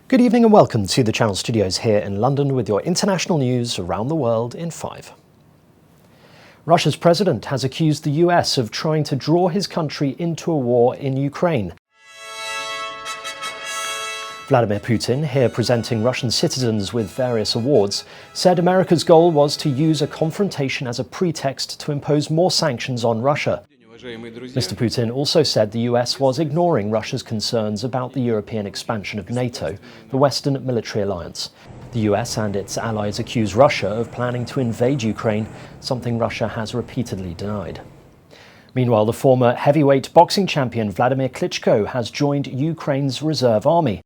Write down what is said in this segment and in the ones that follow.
Good evening and welcome to the Channel Studios here in London with your international news around the world in 5. Russia's president has accused the US of trying to draw his country into a war in Ukraine. Vladimir Putin, here presenting Russian citizens with various awards, said America's goal was to use a confrontation as a pretext to impose more sanctions on Russia. Mr. Putin also said the US was ignoring Russia's concerns about the European expansion of NATO, the Western military alliance. The US and its allies accuse Russia of planning to invade Ukraine, something Russia has repeatedly denied. Meanwhile, the former heavyweight boxing champion Vladimir Klitschko has joined Ukraine's reserve army.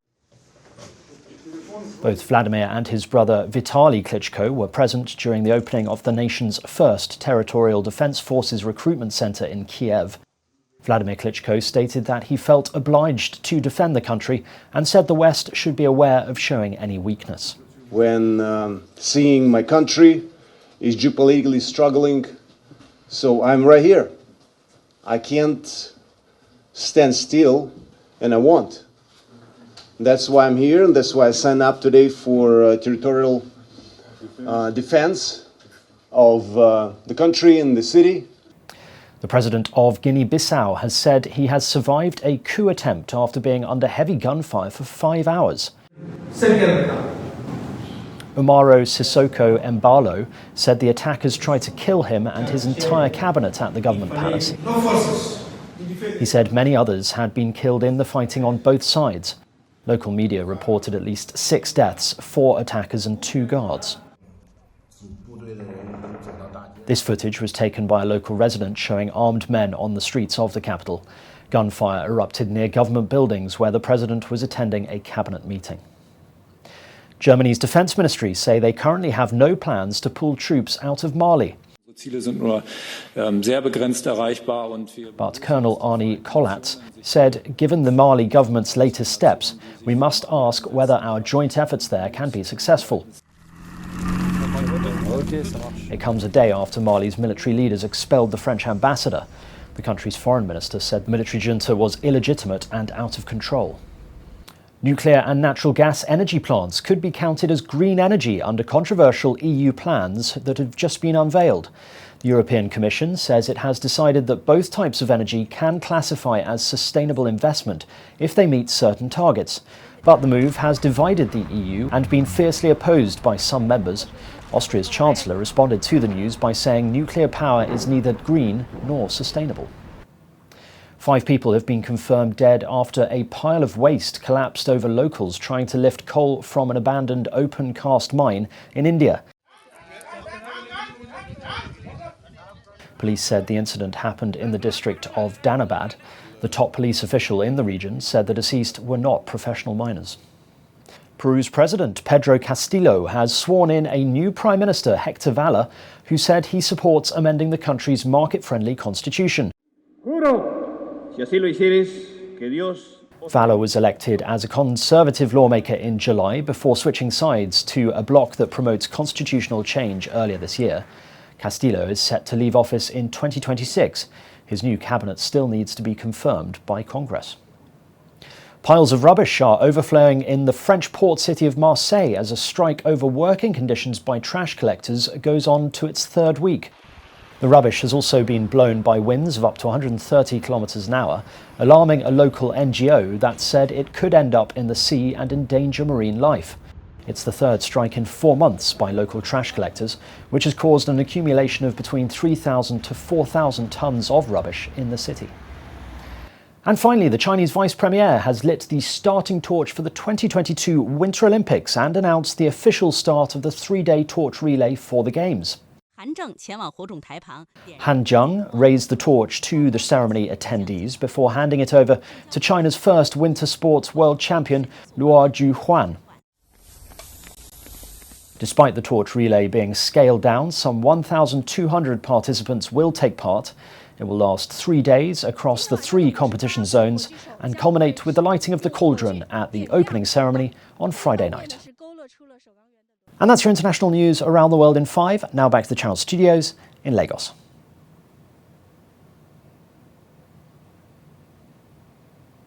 Both Vladimir and his brother Vitaly Klitschko were present during the opening of the nation's first Territorial Defence Forces recruitment centre in Kiev. Vladimir Klitschko stated that he felt obliged to defend the country and said the West should be aware of showing any weakness. When seeing my country is geopolitically struggling, so I'm right here. I can't stand still, and I won't. That's why I'm here, and that's why I signed up today for territorial defense of the country and the city. The president of Guinea-Bissau has said he has survived a coup attempt after being under heavy gunfire for 5 hours. Umaro Sissoko Embalo said the attackers tried to kill him and his entire cabinet at the government palace. He said many others had been killed in the fighting on both sides. Local media reported at least 6 deaths, 4 attackers and 2 guards. This footage was taken by a local resident showing armed men on the streets of the capital. Gunfire erupted near government buildings where the president was attending a cabinet meeting. Germany's defense ministry say they currently have no plans to pull troops out of Mali. But Colonel Arnie Kolatz said, given the Mali government's latest steps, we must ask whether our joint efforts there can be successful. It comes a day after Mali's military leaders expelled the French ambassador. The country's foreign minister said the military junta was illegitimate and out of control. Nuclear and natural gas energy plants could be counted as green energy under controversial EU plans that have just been unveiled. The European Commission says it has decided that both types of energy can classify as sustainable investment if they meet certain targets. But the move has divided the EU and been fiercely opposed by some members. Austria's Chancellor responded to the news by saying nuclear power is neither green nor sustainable. 5 people have been confirmed dead after a pile of waste collapsed over locals trying to lift coal from an abandoned open-cast mine in India. Police said the incident happened in the district of Dhanbad. The top police official in the region said the deceased were not professional miners. Peru's president, Pedro Castillo, has sworn in a new prime minister, Hector Valla, who said he supports amending the country's market-friendly constitution. Valla was elected as a conservative lawmaker in July before switching sides to a bloc that promotes constitutional change earlier this year. Castillo is set to leave office in 2026. His new cabinet still needs to be confirmed by Congress. Piles of rubbish are overflowing in the French port city of Marseille as a strike over working conditions by trash collectors goes on to its 3rd week. The rubbish has also been blown by winds of up to 130 kilometers an hour, alarming a local NGO that said it could end up in the sea and endanger marine life. It's the 3rd strike in 4 months by local trash collectors, which has caused an accumulation of between 3,000 to 4,000 tons of rubbish in the city. And finally, the Chinese Vice Premier has lit the starting torch for the 2022 Winter Olympics and announced the official start of the 3-day torch relay for the Games. Han Zheng raised the torch to the ceremony attendees before handing it over to China's first winter sports world champion, Luo Juhuan. Despite the torch relay being scaled down, some 1,200 participants will take part. It will last 3 days across the 3 competition zones and culminate with the lighting of the cauldron at the opening ceremony on Friday night. And that's your international news around the world in 5. Now back to the Channel Studios in Lagos.